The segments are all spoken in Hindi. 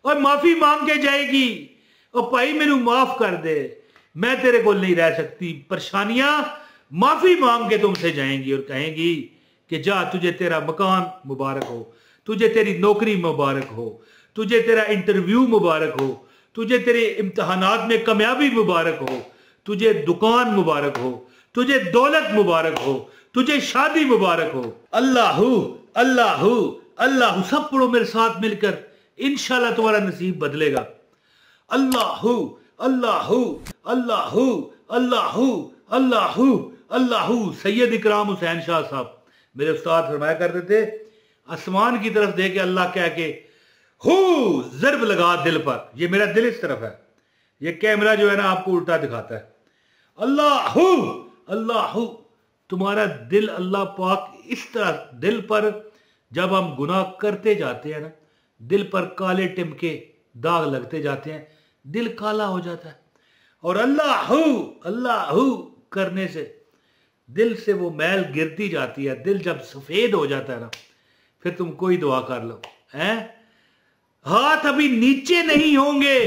और माफी मांग के जाएगी और भाई मेनू माफ कर दे, मैं तेरे को नहीं रह सकती। परेशानियां माफी मांग के तुमसे जाएंगी और कहेंगी कि जा, तुझे तेरा मकान मुबारक हो, तुझे तेरी नौकरी मुबारक हो, तुझे तेरा इंटरव्यू मुबारक हो, तुझे तेरे इम्तहानात में कामयाबी मुबारक हो, तुझे दुकान मुबारक हो, तुझे दौलत मुबारक हो, तुझे शादी मुबारक हो। अल्लाहू अल्लाहू अल्लाहू, सब पढ़ो मेरे साथ मिलकर, इंशाल्लाह तुम्हारा नसीब बदलेगा। अल्लाहू अल्लाहू अल्लाहू अल्लाहू अल्लाहू अल्लाहू। सैयद इकराम हुसैन शाह साहब मेरे उस्ताद फरमाया करते थे, आसमान की तरफ देख के अल्लाह कह के हु ज़र्ब लगा दिल पर। ये मेरा दिल इस तरफ है, ये कैमरा जो है ना आपको उल्टा दिखाता है। अल्लाहू अल्लाहू, तुम्हारा दिल अल्लाह पाक इस तरह दिल पर, जब हम गुनाह करते जाते हैं ना, दिल पर काले टिमके दाग लगते जाते हैं, दिल काला हो जाता है। और अल्लाहू अल्लाहू करने से दिल से वो मैल गिरती जाती है। दिल जब सफेद हो जाता है ना, फिर तुम कोई दुआ कर लो, हैं? हाथ अभी नीचे नहीं होंगे,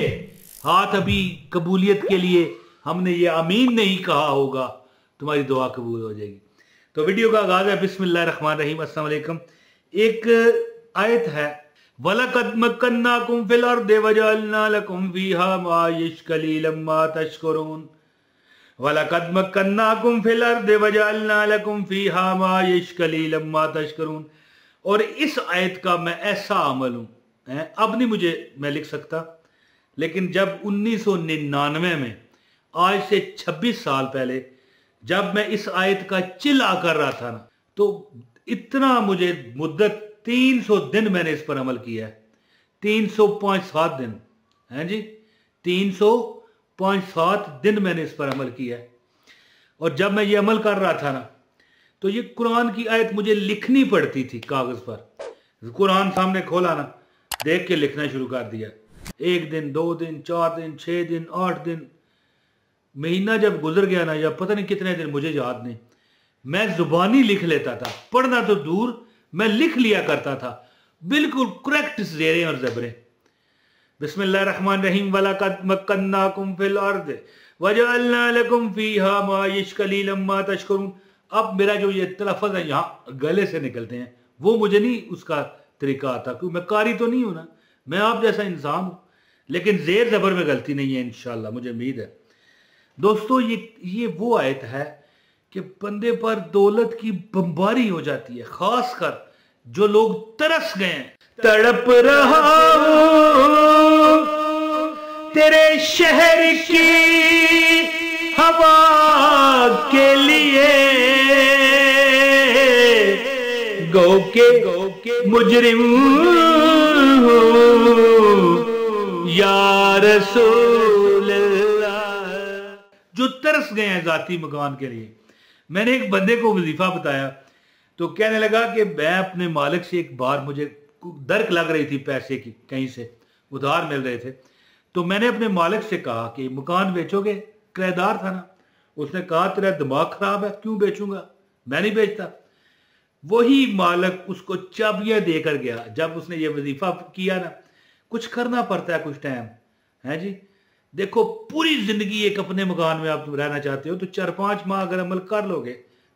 हाथ अभी कबूलियत के लिए हमने ये आमीन नहीं कहा होगा, तुम्हारी दुआ कबूल हो जाएगी। तो वीडियो का आगाज है बिस्मिल्लाहिर्रहमानिर्रहीम। अस्सलाम वालेकुम। एक आयत है, वलक़द मक्कन्नाकुम फिल अर्दि वजअलना लकुम फीहा माइश कलीलन मा तशकुरून। वलक़द मक्कन्नाकुम फिल अर्दि वजअलना लकुम फीहा माइश कलीलन मा तशकुरून। और इस आयत का मैं ऐसा अमल हूं, अब नहीं मुझे मैं लिख सकता, लेकिन जब 1999 में, आज से 26 साल पहले, जब मैं इस आयत का चिल्ला कर रहा था ना, तो इतना मुझे मुद्दत 300 दिन मैंने इस पर अमल किया है। 300.7 दिन हैं जी, 300.7 दिन मैंने इस पर अमल किया है। और जब मैं ये अमल कर रहा था ना, तो ये कुरान की आयत मुझे लिखनी पड़ती थी कागज पर। कुरान सामने खोला ना, देख के लिखना शुरू कर दिया। 1 दिन, 2 दिन, 4 दिन, 6 दिन, 8 दिन, महीना जब गुजर गया ना, या पता नहीं कितने दिन, मुझे याद नहीं, मैं जुबानी लिख लेता था। पढ़ना तो दूर, मैं लिख लिया करता था बिल्कुल करेक्ट ज़ेरें और ज़बरें। बिस्मिल्लाहिर्रहमानिर्रहीम। वलक़द मक्कन्नाकुम फिल अर्दि वजअलना लकुम फीहा माइश कलीलन मा तशकुरून। अब मेरा जो ये तलफ़्फ़ुज़ है यहाँ गले से निकलते हैं, वो मुझे नहीं उसका तरीका आता, क्योंकि मैं कारी तो नहीं हूं ना, मैं आप जैसा इंसान हूं, लेकिन ज़ेर ज़बर में गलती नहीं है इंशाल्लाह, मुझे उम्मीद है। दोस्तों, ये वो आयत है कि बंदे पर दौलत की बमबारी हो जाती है, खासकर जो लोग तरस गए हैं। तड़प रहा हूं तेरे शहर की हवा के लिए, गो के मुजरिम या रसूल अल्लाह। जो तरस गए हैं जाती मकान के लिए। मैंने एक बंदे को वजीफा बताया, तो कहने लगा कि मैं अपने मालिक से, एक बार मुझे दरक लग रही थी पैसे की, कहीं से उधार मिल रहे थे, तो मैंने अपने मालिक से कहा कि मकान बेचोगे? किराएदार था ना। उसने कहा तेरा दिमाग खराब है, क्यों बेचूंगा, मैं नहीं बेचता। वही मालिक उसको चाबियां देकर गया। जब उसने ये वजीफा किया ना, कुछ करना पड़ता है कुछ टाइम, है जी। देखो, पूरी जिंदगी एक अपने मकान में आप रहना चाहते हो, तो 4-5 माह अगर अमल कर लोगे,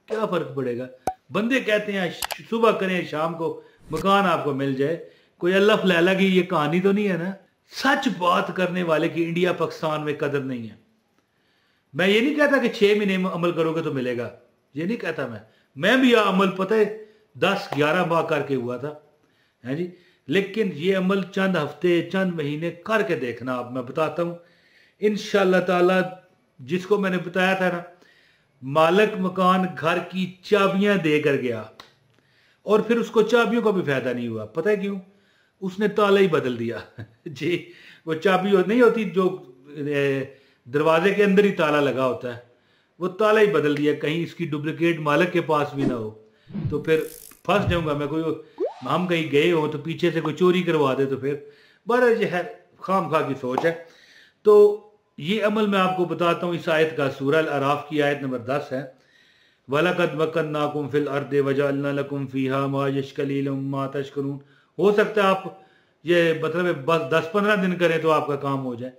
क्या फर्क पड़ेगा। बंदे कहते हैं सुबह करें शाम को मकान आपको मिल जाए, कोई अल्लाह फलैला की ये कहानी तो नहीं है ना। सच बात करने वाले की इंडिया पाकिस्तान में कदर नहीं है। मैं ये नहीं कहता कि 6 महीने में अमल करोगे तो मिलेगा, ये नहीं कहता मैं भी अमल पता है 10-11 माह करके हुआ था, है जी। लेकिन ये अमल चंद हफ्ते, चंद महीने करके देखना। अब मैं बताता हूँ इंशाअल्लाह ताला। जिसको मैंने बताया था ना, मालिक मकान घर की चाबियां देकर गया, और फिर उसको चाबियों का भी फायदा नहीं हुआ। पता है क्यों? उसने ताला ही बदल दिया जी। वो चाबी नहीं होती जो दरवाजे के अंदर ही ताला लगा होता है, वो ताला ही बदल दिया। कहीं इसकी डुप्लीकेट मालिक के पास भी ना हो, तो फिर फंस जाऊंगा मैं। हम कहीं गए हो तो पीछे से कोई चोरी करवा दे, तो फिर बड़ा जो है खाम खा की सोच है। तो ये अमल मैं आपको बताता हूँ। इस आयत का सूरह अल-अराफ की आयत नंबर 10 है, वलक़द मक्कन्नाकुम फिल अर्दि वजअलना लकुम फीहा माइश कलीलन मा तशकुरून। हो सकता है आप ये मतलब है बस 10-15 दिन करें तो आपका काम हो जाए,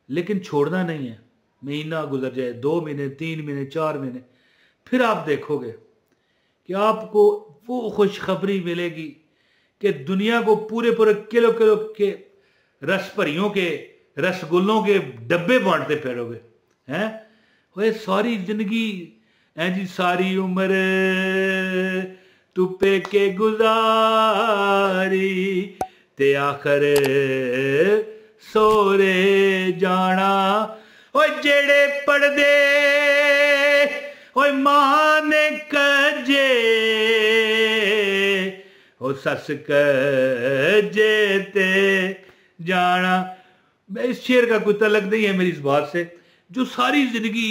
लेकिन छोड़ना नहीं है। महीना गुजर जाए, 2 महीने, 3 महीने, 4 महीने, फिर आप देखोगे कि आपको वो खुशखबरी मिलेगी कि दुनिया को पूरे पूरे किलो किलो के रस भरियों के रसगुल्लों के डब्बे बांटते फिरोगे हैं। वो सारी जिंदगी है जी, सारी उम्र तुपे के गुजारी ते आखर सोरे जाना। ओ जेड़े पढ़दे ओ मां ने कजे ओ सस कजे ते जाना। इस शेर का कोई तलक नहीं है मेरी इस बात से। जो सारी जिंदगी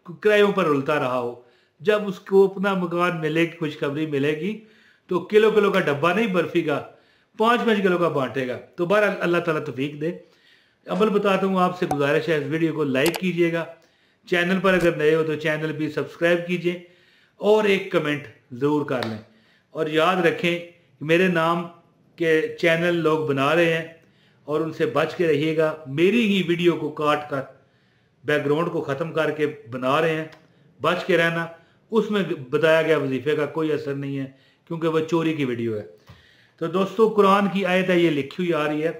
किरायों पर रुलता रहा हो, जब उसको अपना मकान मिलेगी, खुशखबरी मिलेगी, तो किलो किलो का डब्बा नहीं बर्फी का, 5-5 किलो का बांटेगा। तो बहरहाल अल्लाह ताला तौफीक दे। अमल बताता हूँ, आपसे गुजारिश है इस वीडियो को लाइक कीजिएगा, चैनल पर अगर नए हो तो चैनल भी सब्सक्राइब कीजिए और एक कमेंट ज़रूर कर लें। और याद रखें कि मेरे नाम के चैनल लोग बना रहे हैं और उनसे बच के रहिएगा। मेरी ही वीडियो को काट कर बैकग्राउंड को ख़त्म करके बना रहे हैं, बच के रहना। उसमें बताया गया वजीफे का कोई असर नहीं है, क्योंकि वह चोरी की वीडियो है। तो दोस्तों, कुरान की आयत है, ये लिखी हुई आ रही है,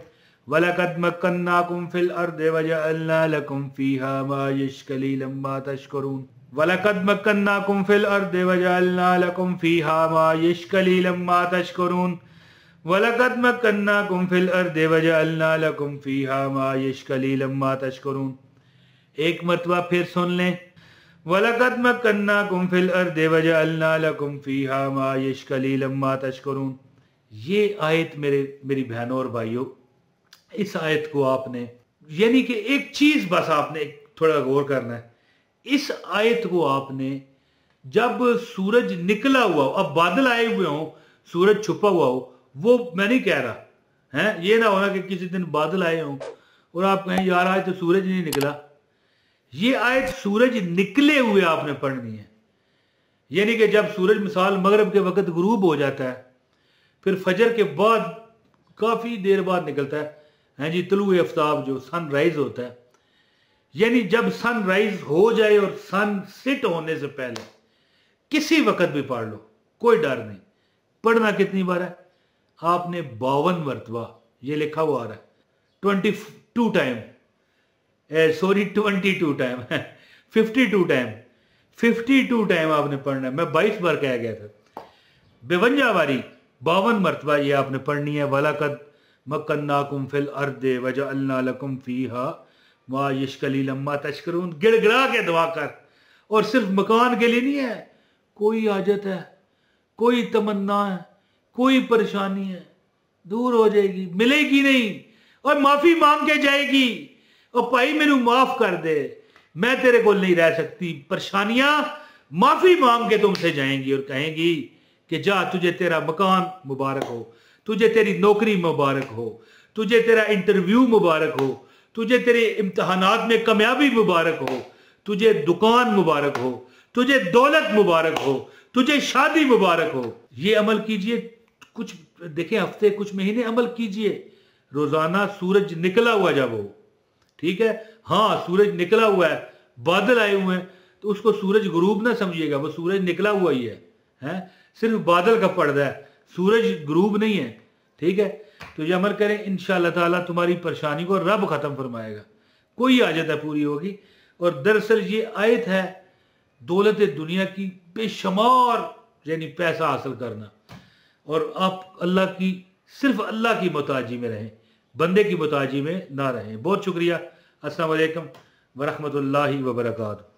वलक़द मक्कन्नाकुम फ़िल अर्दि वजअलना लकुम फ़ीहा माइश क़लीलन मा तशकुरून। वलक़द मक्कन्नाकुम फ़िल अर्दि वजअलना लकुम फ़ीहा माइश क़लीलन मा तशकुरून। वलक़द मक्कन्नाकुम फ़िल अर्दि वजअलना लकुम फ़ीहा माइश क़लीलन मा तशकुरून। एक मरतबा फिर सुन लें, वलक़द मक्कन्नाकुम फ़िल अर्दि वजअलना लकुम फ़ीहा माइश क़लीलन मा तशकुरून। ये आयत मेरी बहनों और भाइयों, इस आयत को आपने, यानी कि एक चीज बस आपने थोड़ा गौर करना है। इस आयत को आपने, जब सूरज निकला हुआ हो, अब बादल आए हुए हो, सूरज छुपा हुआ हो, वो मैं नहीं कह रहा है, ये ना होना कि किसी दिन बादल आए हों और आप कहें यार आज तो सूरज नहीं निकला। ये आयत सूरज निकले हुए आपने पढ़नी है, यानी कि जब सूरज मिसाल मगरिब के वक्त गुरूब हो जाता है, फिर फजर के बाद काफी देर बाद निकलता है जी तुलुए आफ्ताब, जो सनराइज होता है। यानी जब सनराइज हो जाए और सन सेट होने से पहले किसी वक्त भी पढ़ लो, कोई डर नहीं। पढ़ना कितनी बार है आपने? 52 मरतबा। ये लिखा हुआ आ रहा है 22 time, sorry 22 time 52 time, 52 time आपने पढ़ना है। मैं 22 बार कह गया था, 52 बारी, 52 मरतबा ये आपने पढ़नी है। वलक़द मक्कन्नाकुम फ़िल अर्दि वजअलना लकुम फ़ीहा माइश क़लीलन मा तशकुरून। गिड़गिड़ा के दुआ कर। और सिर्फ मकान के लिए नहीं है, कोई हाजत है, कोई तमन्ना है, कोई परेशानी है, दूर हो जाएगी, मिलेगी नहीं, और माफी मांग के जाएगी। और भाई मैनू माफ कर दे, मैं तेरे को नहीं रह सकती। परेशानियां माफी मांग के तुमसे जाएंगी और कहेंगी कि जा, तुझे तेरा मकान मुबारक हो, तुझे तेरी नौकरी मुबारक हो, तुझे तेरा इंटरव्यू मुबारक हो, तुझे तेरे इम्तहानात में कामयाबी मुबारक हो, तुझे दुकान मुबारक हो, तुझे दौलत मुबारक हो, तुझे शादी मुबारक हो। ये अमल कीजिए, कुछ देखें हफ्ते कुछ महीने अमल कीजिए। रोजाना सूरज निकला हुआ जब हो, ठीक है, हाँ सूरज निकला हुआ है, बादल आए हुए हैं, तो उसको सूरज गुरूब ना समझिएगा, वो सूरज निकला हुआ ही है? सिर्फ बादल का पर्दा है, सूरज गुरूब नहीं है, ठीक है। तो ये अमल करें, इंशाअल्लाह ताला तुम्हारी परेशानी को रब खत्म फरमाएगा, कोई हाजत है पूरी होगी। और दरअसल ये आयत है दौलत दुनिया की बेशुमार, यानी पैसा हासिल करना, और आप अल्लाह की, सिर्फ अल्लाह की मोहताजी में रहें, बंदे की मोहताजी में ना रहें। बहुत शुक्रिया। अस्सलाम वालेकुम व रहमतुल्लाहि व बरकातहू।